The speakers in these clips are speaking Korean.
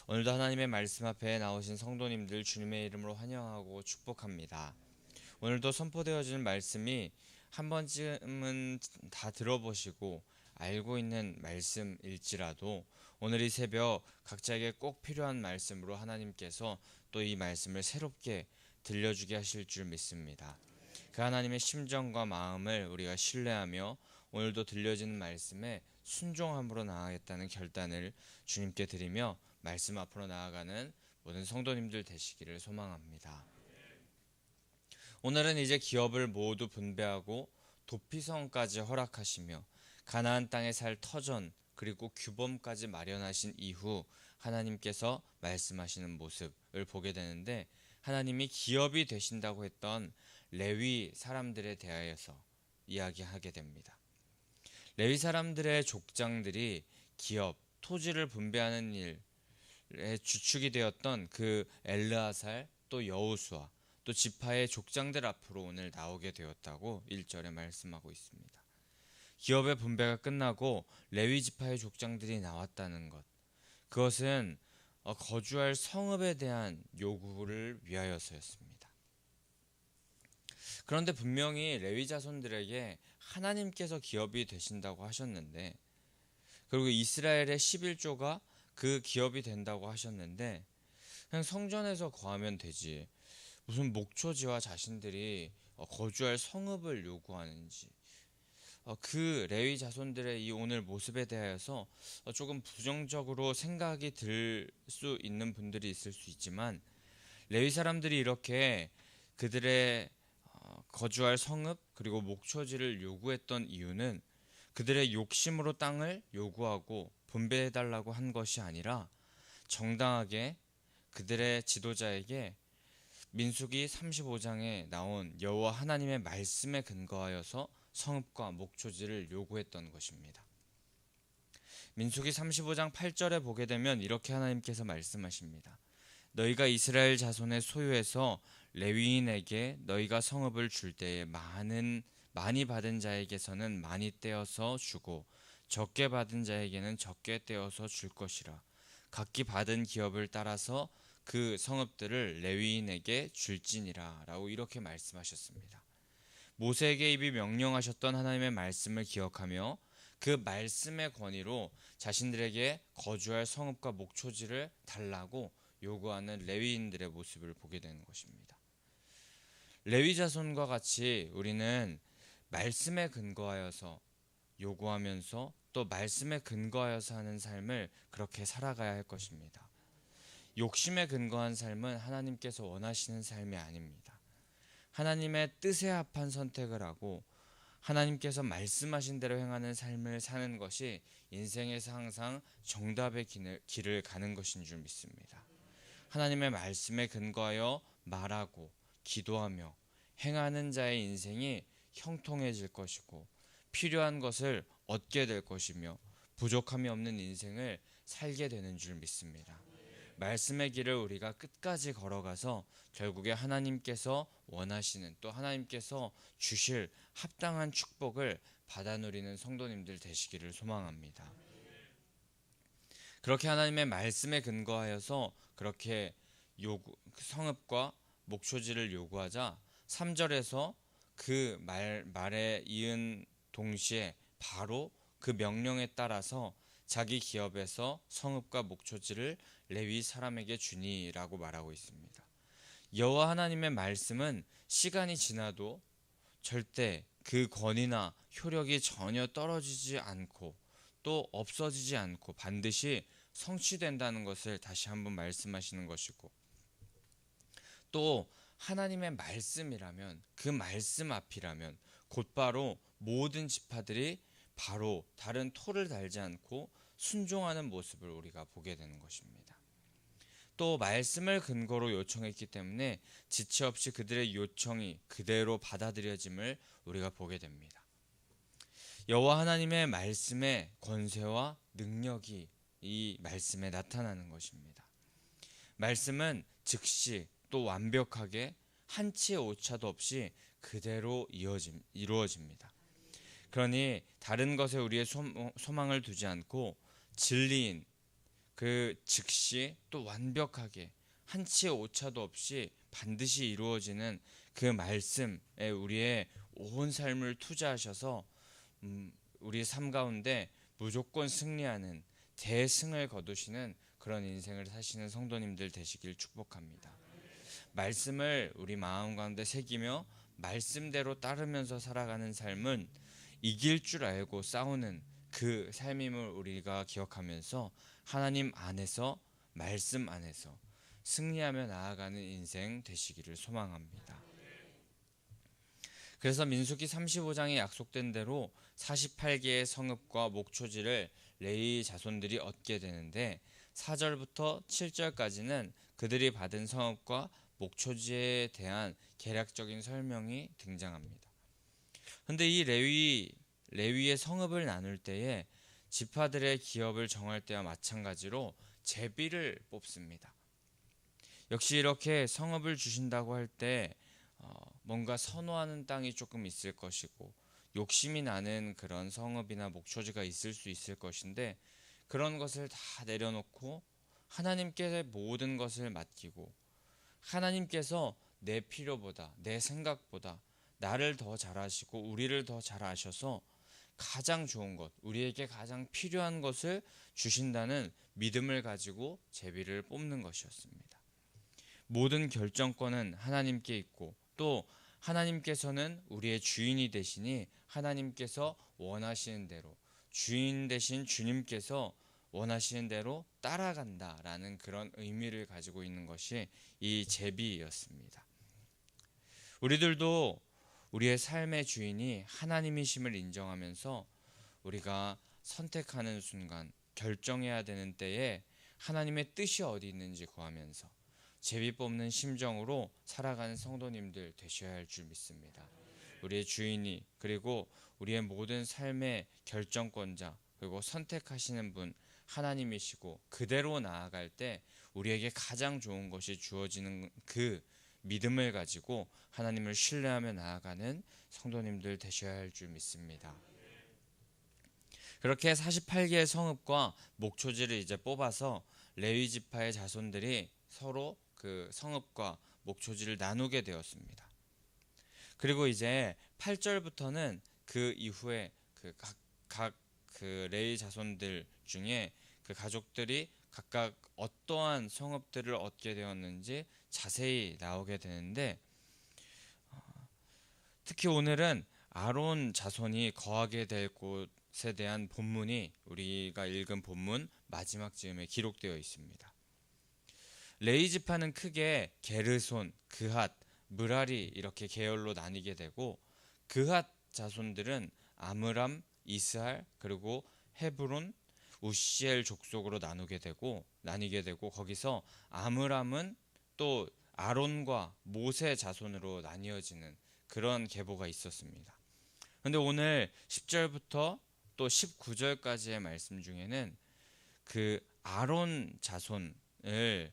오늘도 하나님의 말씀 앞에 나오신 성도님들 주님의 이름으로 환영하고 축복합니다. 오늘도 선포되어지는 말씀이 한 번쯤은 다 들어보시고 알고 있는 말씀일지라도 오늘 이 새벽 각자에게 꼭 필요한 말씀으로 하나님께서 또 이 말씀을 새롭게 들려주게 하실 줄 믿습니다. 그 하나님의 심정과 마음을 우리가 신뢰하며 오늘도 들려지는 말씀에 순종함으로 나아가겠다는 결단을 주님께 드리며 말씀 앞으로 나아가는 모든 성도님들 되시기를 소망합니다. 오늘은 이제 기업을 모두 분배하고 도피성까지 허락하시며 가나안 땅에 살 터전 그리고 규범까지 마련하신 이후 하나님께서 말씀하시는 모습을 보게 되는데, 하나님이 기업이 되신다고 했던 레위 사람들에 대하여서 이야기하게 됩니다. 레위 사람들의 족장들이 기업, 토지를 분배하는 일에 주축이 되었던 그 엘르아살, 또 여호수아, 또 지파의 족장들 앞으로 오늘 나오게 되었다고 1절에 말씀하고 있습니다. 기업의 분배가 끝나고 레위 지파의 족장들이 나왔다는 것, 그것은 거주할 성읍에 대한 요구를 위하여서였습니다. 그런데 분명히 레위 자손들에게 하나님께서 기업이 되신다고 하셨는데, 그리고 이스라엘의 11조가 그 기업이 된다고 하셨는데, 그냥 성전에서 거하면 되지 무슨 목초지와 자신들이 거주할 성읍을 요구하는지, 그 레위 자손들의 이 오늘 모습에 대하여서 조금 부정적으로 생각이 들 수 있는 분들이 있을 수 있지만, 레위 사람들이 이렇게 그들의 거주할 성읍 그리고 목초지를 요구했던 이유는 그들의 욕심으로 땅을 요구하고 분배해달라고 한 것이 아니라 정당하게 그들의 지도자에게 민수기 35장에 나온 여호와 하나님의 말씀에 근거하여서 성읍과 목초지를 요구했던 것입니다. 민수기 35장 8절에 보게 되면 이렇게 하나님께서 말씀하십니다. 너희가 이스라엘 자손의 소유에서 레위인에게 너희가 성읍을 줄 때에 많이 받은 자에게서는 많이 떼어서 주고 적게 받은 자에게는 적게 떼어서 줄 것이라. 각기 받은 기업을 따라서 그 성읍들을 레위인에게 줄지니라 라고 이렇게 말씀하셨습니다. 모세에게 입이 명령하셨던 하나님의 말씀을 기억하며 그 말씀의 권위로 자신들에게 거주할 성읍과 목초지를 달라고 요구하는 레위인들의 모습을 보게 되는 것입니다. 레위 자손과 같이 우리는 말씀에 근거하여서 요구하면서 또 말씀에 근거하여서 하는 삶을 그렇게 살아가야 할 것입니다. 욕심에 근거한 삶은 하나님께서 원하시는 삶이 아닙니다. 하나님의 뜻에 합한 선택을 하고 하나님께서 말씀하신 대로 행하는 삶을 사는 것이 인생에서 항상 정답의 길을 가는 것인 줄 믿습니다. 하나님의 말씀에 근거하여 말하고 기도하며 행하는 자의 인생이 형통해질 것이고 필요한 것을 얻게 될 것이며 부족함이 없는 인생을 살게 되는 줄 믿습니다. 말씀의 길을 우리가 끝까지 걸어가서 결국에 하나님께서 원하시는 또 하나님께서 주실 합당한 축복을 받아 누리는 성도님들 되시기를 소망합니다. 그렇게 하나님의 말씀에 근거하여서 그렇게 성읍과 목초지를 요구하자 3절에서 그 말에 이은 동시에 바로 그 명령에 따라서 자기 기업에서 성읍과 목초지를 레위 사람에게 주니라고 말하고 있습니다. 여호와 하나님의 말씀은 시간이 지나도 절대 그 권위나 효력이 전혀 떨어지지 않고 또 없어지지 않고 반드시 성취된다는 것을 다시 한번 말씀하시는 것이고, 또 하나님의 말씀이라면 그 말씀 앞이라면 곧바로 모든 지파들이 바로 다른 토를 달지 않고 순종하는 모습을 우리가 보게 되는 것입니다. 또 말씀을 근거로 요청했기 때문에 지체 없이 그들의 요청이 그대로 받아들여짐을 우리가 보게 됩니다. 여호와 하나님의 말씀의 권세와 능력이 이 말씀에 나타나는 것입니다. 말씀은 즉시 또 완벽하게 한치의 오차도 없이 그대로 이루어집니다. 그러니 다른 것에 우리의 소망을 두지 않고 진리인 그 즉시 또 완벽하게 한치의 오차도 없이 반드시 이루어지는 그 말씀에 우리의 온 삶을 투자하셔서 우리 삶 가운데 무조건 승리하는 대승을 거두시는 그런 인생을 사시는 성도님들 되시길 축복합니다. 말씀을 우리 마음 가운데 새기며 말씀대로 따르면서 살아가는 삶은 이길 줄 알고 싸우는 그 삶임을 우리가 기억하면서 하나님 안에서, 말씀 안에서 승리하며 나아가는 인생 되시기를 소망합니다. 그래서 민수기 35장에 약속된 대로 48개의 성읍과 목초지를 레위 자손들이 얻게 되는데 4절부터 7절까지는 그들이 받은 성읍과 목초지에 대한 개략적인 설명이 등장합니다. 그런데 이 레위의 성읍을 나눌 때에 지파들의 기업을 정할 때와 마찬가지로 제비를 뽑습니다. 역시 이렇게 성읍을 주신다고 할 때 뭔가 선호하는 땅이 조금 있을 것이고 욕심이 나는 그런 성읍이나 목초지가 있을 수 있을 것인데 그런 것을 다 내려놓고 하나님께 모든 것을 맡기고 하나님께서 내 필요보다 내 생각보다 나를 더 잘 아시고 우리를 더 잘 아셔서 가장 좋은 것, 우리에게 가장 필요한 것을 주신다는 믿음을 가지고 제비를 뽑는 것이었습니다. 모든 결정권은 하나님께 있고 또 하나님께서는 우리의 주인이 되시니 하나님께서 원하시는 대로 주인 되신 주님께서 원하시는 대로 따라간다라는 그런 의미를 가지고 있는 것이 이 제비였습니다. 우리들도 우리의 삶의 주인이 하나님이심을 인정하면서 우리가 선택하는 순간 결정해야 되는 때에 하나님의 뜻이 어디 있는지 구하면서 제비 뽑는 심정으로 살아가는 성도님들 되셔야 할 줄 믿습니다. 우리의 주인이 그리고 우리의 모든 삶의 결정권자 그리고 선택하시는 분 하나님이시고 그대로 나아갈 때 우리에게 가장 좋은 것이 주어지는 그 믿음을 가지고 하나님을 신뢰하며 나아가는 성도님들 되셔야 할 줄 믿습니다. 그렇게 48개의 성읍과 목초지를 이제 뽑아서 레위 지파의 자손들이 서로 그 성읍과 목초지를 나누게 되었습니다. 그리고 이제 8절부터는 그 이후에 각 레위 자손들 중에 그 가족들이 각각 어떠한 성읍들을 얻게 되었는지 자세히 나오게 되는데 특히 오늘은 아론 자손이 거하게 될 곳에 대한 본문이 우리가 읽은 본문 마지막 즈음에 기록되어 있습니다. 레위 지파는 크게 게르손, 그핫, 므라리 이렇게 계열로 나뉘게 되고 그핫 자손들은 아므람, 이스할 그리고 헤브론, 우시엘 족속으로 나뉘게 되고 거기서 아므람은 또 아론과 모세 자손으로 나뉘어지는 그런 계보가 있었습니다. 그런데 오늘 10절부터 또 19절까지의 말씀 중에는 그 아론 자손을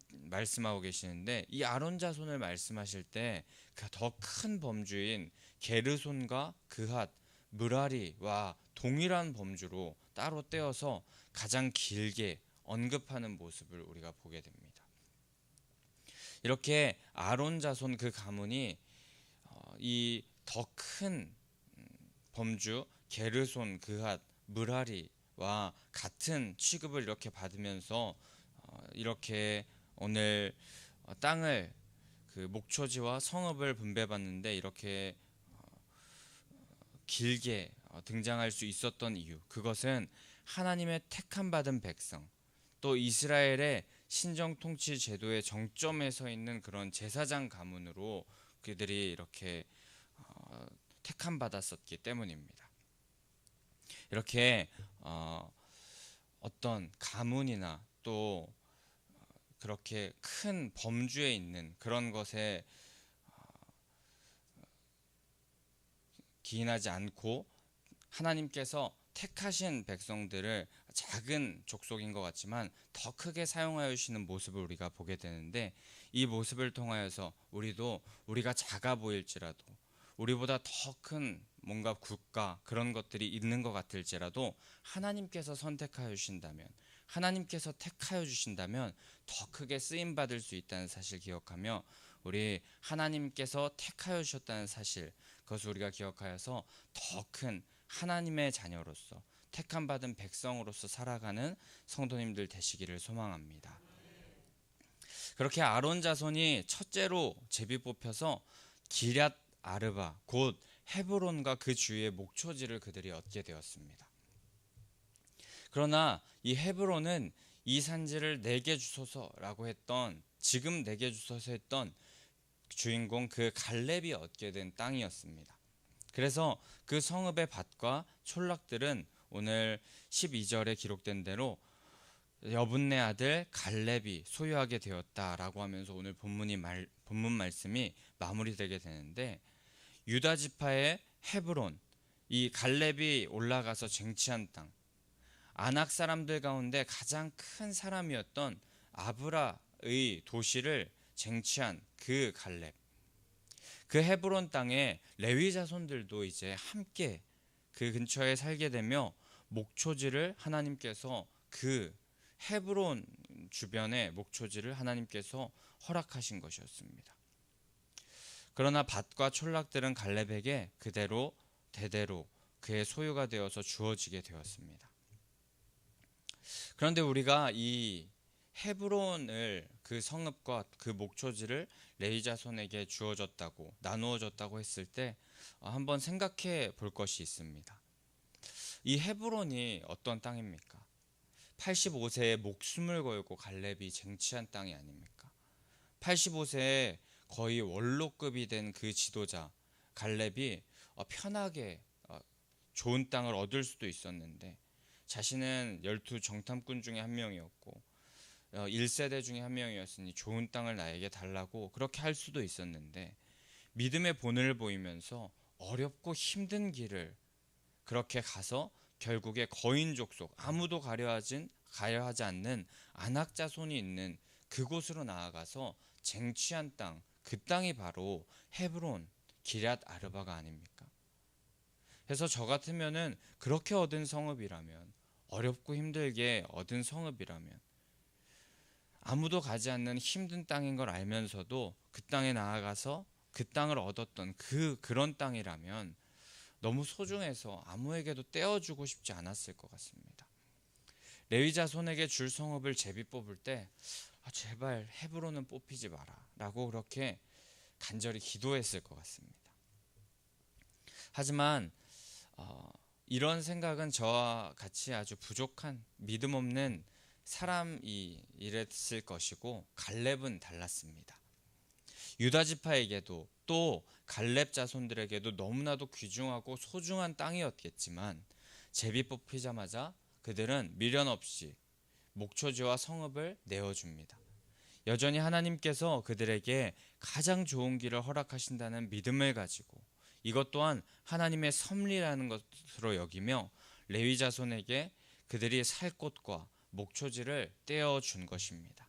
말씀하고 계시는데 이 아론 자손을 말씀하실 때 더 큰 범주인 게르손과 그핫, 므라리와 동일한 범주로 따로 떼어서 가장 길게 언급하는 모습을 우리가 보게 됩니다. 이렇게 아론 자손 그 가문이 이 더 큰 범주 게르손, 그핫, 므라리와 같은 취급을 이렇게 받으면서 이렇게 오늘 땅을 그 목초지와 성읍을 분배받는데 이렇게 길게 등장할 수 있었던 이유 그것은 하나님의 택함 받은 백성 또 이스라엘의 신정 통치 제도의 정점에 서 있는 그런 제사장 가문으로 그들이 이렇게 택함 받았었기 때문입니다. 이렇게 어떤 가문이나 또 그렇게 큰 범주에 있는 그런 것에 기인하지 않고 하나님께서 택하신 백성들을 작은 족속인 것 같지만 더 크게 사용하여 주시는 모습을 우리가 보게 되는데 이 모습을 통하여서 우리가 작아 보일지라도 우리보다 더 큰 뭔가 국가 그런 것들이 있는 것 같을지라도 하나님께서 선택하여 주신다면 하나님께서 택하여 주신다면 더 크게 쓰임 받을 수 있다는 사실 기억하며, 우리 하나님께서 택하여 주셨다는 사실, 그것을 우리가 기억하여서 더 큰 하나님의 자녀로서 택함 받은 백성으로서 살아가는 성도님들 되시기를 소망합니다. 그렇게 아론 자손이 첫째로 제비 뽑혀서 기럇 아르바 곧 헤브론과 그 주위의 목초지를 그들이 얻게 되었습니다. 그러나 이 헤브론은 이 산지를 내게 주소서라고 했던, 지금 내게 주소서 했던 주인공 그 갈렙이 얻게 된 땅이었습니다. 그래서 그 성읍의 밭과 촌락들은 오늘 12절에 기록된 대로 여분네 아들 갈렙이 소유하게 되었다라고 하면서 오늘 본문 말씀이 마무리되게 되는데, 유다 지파의 헤브론, 이 갈렙이 올라가서 쟁취한 땅, 아낙 사람들 가운데 가장 큰 사람이었던 아브라의 도시를 쟁취한 그 갈렙, 그 헤브론 땅에 레위 자손들도 이제 함께 그 근처에 살게 되며 목초지를 하나님께서, 그 헤브론 주변의 목초지를 하나님께서 허락하신 것이었습니다. 그러나 밭과 촌락들은 갈렙에게 그대로 대대로 그의 소유가 되어서 주어지게 되었습니다. 그런데 우리가 이 헤브론을, 그 성읍과 그 목초지를 레위 자손에게 주어졌다고, 나누어졌다고 했을 때 한번 생각해 볼 것이 있습니다. 이 헤브론이 어떤 땅입니까? 85세에 목숨을 걸고 갈렙이 쟁취한 땅이 아닙니까? 85세에 거의 원로급이 된 그 지도자 갈렙이 편하게 좋은 땅을 얻을 수도 있었는데, 자신은 12 정탐꾼 중에 한 명이었고 1세대 중에 한 명이었으니 좋은 땅을 나에게 달라고 그렇게 할 수도 있었는데, 믿음의 본을 보이면서 어렵고 힘든 길을 그렇게 가서 결국에 거인 족속, 아무도 가려하지 않는 아낙 자손이 있는 그곳으로 나아가서 쟁취한 땅, 그 땅이 바로 헤브론, 기럇 아르바가 아닙니까? 그래서 저 같으면은 그렇게 얻은 성읍이라면, 어렵고 힘들게 얻은 성읍이라면, 아무도 가지 않는 힘든 땅인 걸 알면서도 그 땅에 나아가서 그 땅을 얻었던 그런 땅이라면 너무 소중해서 아무에게도 떼어주고 싶지 않았을 것 같습니다. 레위 자손에게 줄 성읍을 제비 뽑을 때 제발 헤브론은 뽑히지 마라 라고 그렇게 간절히 기도했을 것 같습니다. 하지만 이런 생각은 저와 같이 아주 부족한 믿음 없는 사람이 이랬을 것이고, 갈렙은 달랐습니다. 유다 지파에게도 또 갈렙 자손들에게도 너무나도 귀중하고 소중한 땅이었겠지만, 제비 뽑히자마자 그들은 미련 없이 목초지와 성읍을 내어줍니다. 여전히 하나님께서 그들에게 가장 좋은 길을 허락하신다는 믿음을 가지고, 이것 또한 하나님의 섭리라는 것으로 여기며 레위 자손에게 그들이 살 곳과 목초지를 떼어준 것입니다.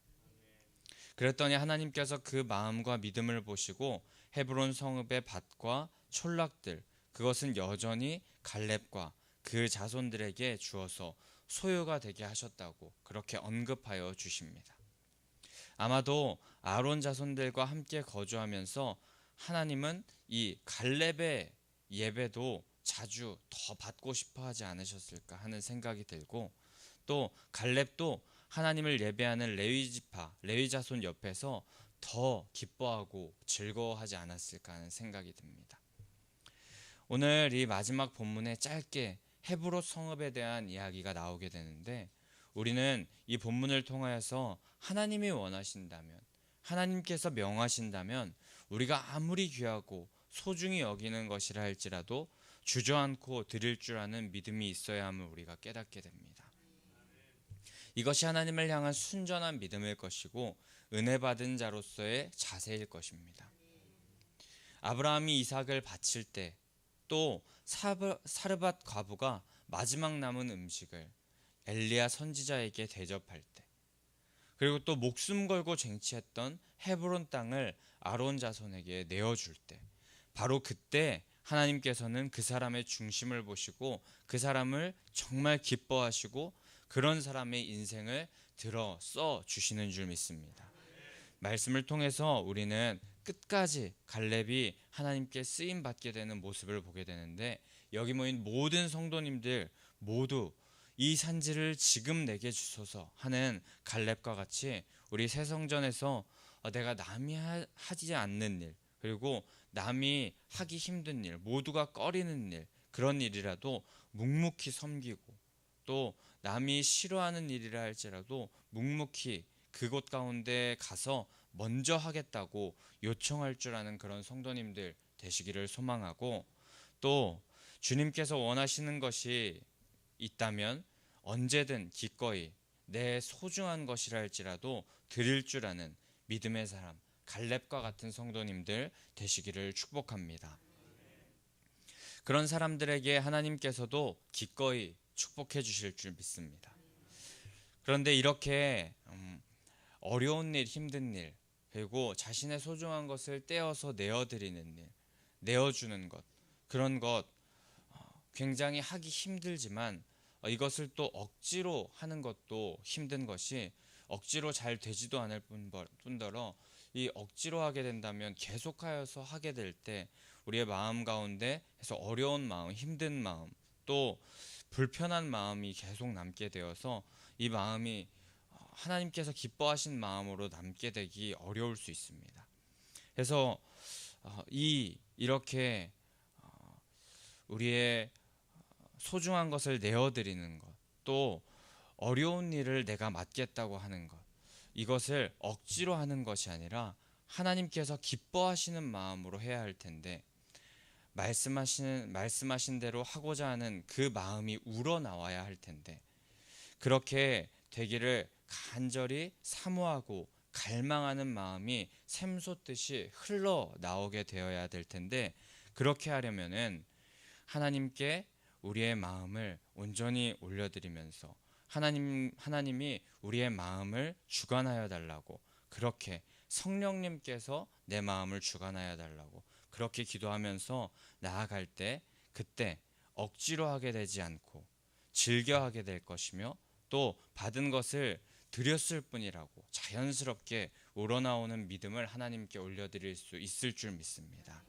그랬더니 하나님께서 그 마음과 믿음을 보시고 헤브론 성읍의 밭과 촌락들, 그것은 여전히 갈렙과 그 자손들에게 주어서 소유가 되게 하셨다고 그렇게 언급하여 주십니다. 아마도 아론 자손들과 함께 거주하면서 하나님은 이 갈렙의 예배도 자주 더 받고 싶어 하지 않으셨을까 하는 생각이 들고, 또 갈렙도 하나님을 예배하는 레위 지파, 레위 자손 옆에서 더 기뻐하고 즐거워하지 않았을까 하는 생각이 듭니다. 오늘 이 마지막 본문에 짧게 헤브론 성읍에 대한 이야기가 나오게 되는데, 우리는 이 본문을 통하여서 하나님이 원하신다면, 하나님께서 명하신다면 우리가 아무리 귀하고 소중히 여기는 것이라 할지라도 주저앉고 드릴 줄 아는 믿음이 있어야 함을 우리가 깨닫게 됩니다. 이것이 하나님을 향한 순전한 믿음일 것이고 은혜 받은 자로서의 자세일 것입니다. 아브라함이 이삭을 바칠 때, 또 사르밧 과부가 마지막 남은 음식을 엘리야 선지자에게 대접할 때, 그리고 또 목숨 걸고 쟁취했던 헤브론 땅을 아론 자손에게 내어줄 때, 바로 그때 하나님께서는 그 사람의 중심을 보시고 그 사람을 정말 기뻐하시고 그런 사람의 인생을 들어 써 주시는 줄 믿습니다. 말씀을 통해서 우리는 끝까지 갈렙이 하나님께 쓰임 받게 되는 모습을 보게 되는데, 여기 모인 모든 성도님들 모두 이 산지를 지금 내게 주소서 하는 갈렙과 같이 우리 새성전에서 내가 남이 하지 않는 일, 그리고 남이 하기 힘든 일, 모두가 꺼리는 일, 그런 일이라도 묵묵히 섬기고, 또 남이 싫어하는 일이라 할지라도 묵묵히 그곳 가운데 가서 먼저 하겠다고 요청할 줄 아는 그런 성도님들 되시기를 소망하고, 또 주님께서 원하시는 것이 있다면 언제든 기꺼이 내 소중한 것이라 할지라도 드릴 줄 아는 믿음의 사람, 갈렙과 같은 성도님들 되시기를 축복합니다. 그런 사람들에게 하나님께서도 기꺼이 축복해 주실 줄 믿습니다. 그런데 이렇게 어려운 일, 힘든 일, 그리고 자신의 소중한 것을 떼어서 내어드리는 일, 내어주는 것, 그런 것 굉장히 하기 힘들지만, 이것을 또 억지로 하는 것도 힘든 것이, 억지로 잘 되지도 않을 뿐더러 이 억지로 하게 된다면 계속하여서 하게 될 때 우리의 마음 가운데 해서 어려운 마음, 힘든 마음, 또 불편한 마음이 계속 남게 되어서 이 마음이 하나님께서 기뻐하신 마음으로 남게 되기 어려울 수 있습니다. 그래서 이렇게 우리의 소중한 것을 내어드리는 것, 또 어려운 일을 내가 맡겠다고 하는 것, 이것을 억지로 하는 것이 아니라 하나님께서 기뻐하시는 마음으로 해야 할 텐데, 말씀하신 대로 하고자 하는 그 마음이 우러나와야 할 텐데, 그렇게 되기를 간절히 사모하고 갈망하는 마음이 샘솟듯이 흘러나오게 되어야 될 텐데, 그렇게 하려면은 하나님께 우리의 마음을 온전히 올려드리면서 하나님이 우리의 마음을 주관하여 달라고, 그렇게 성령님께서 내 마음을 주관하여 달라고 그렇게 기도하면서 나아갈 때, 그때 억지로 하게 되지 않고 즐겨 하게 될 것이며, 또 받은 것을 드렸을 뿐이라고 자연스럽게 우러나오는 믿음을 하나님께 올려드릴 수 있을 줄 믿습니다.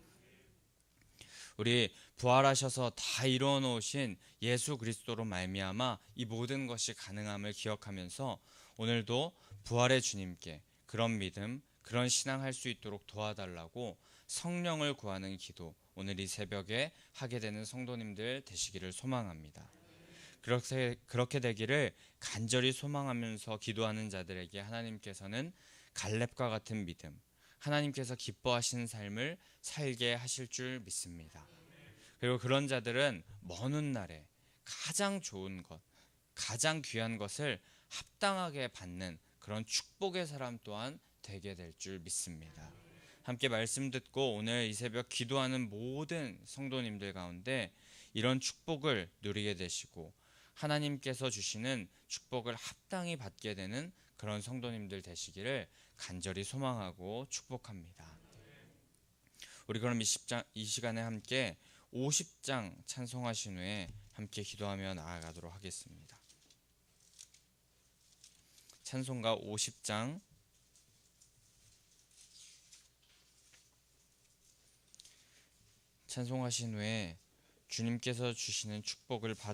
우리 부활하셔서 다 이루어 놓으신 예수 그리스도로 말미암아 이 모든 것이 가능함을 기억하면서 오늘도 부활의 주님께 그런 믿음, 그런 신앙할 수 있도록 도와달라고 성령을 구하는 기도, 오늘 이 새벽에 하게 되는 성도님들 되시기를 소망합니다. 그렇게 되기를 간절히 소망하면서 기도하는 자들에게 하나님께서는 갈렙과 같은 믿음, 하나님께서 기뻐하시는 삶을 살게 하실 줄 믿습니다. 그리고 그런 자들은 먼 훗날에 가장 좋은 것, 가장 귀한 것을 합당하게 받는 그런 축복의 사람 또한 되게 될 줄 믿습니다. 함께 말씀 듣고 오늘 이 새벽 기도하는 모든 성도님들 가운데 이런 축복을 누리게 되시고 하나님께서 주시는 축복을 합당히 받게 되는 그런 성도님들 되시기를 간절히 소망하고 축복합니다. 우리 그럼 이 시간에 함께 50장 찬송하신 후에 함께 기도하며 나아가도록 하겠습니다. 찬송가 50장 찬송하신 후에 주님께서 주시는 축복을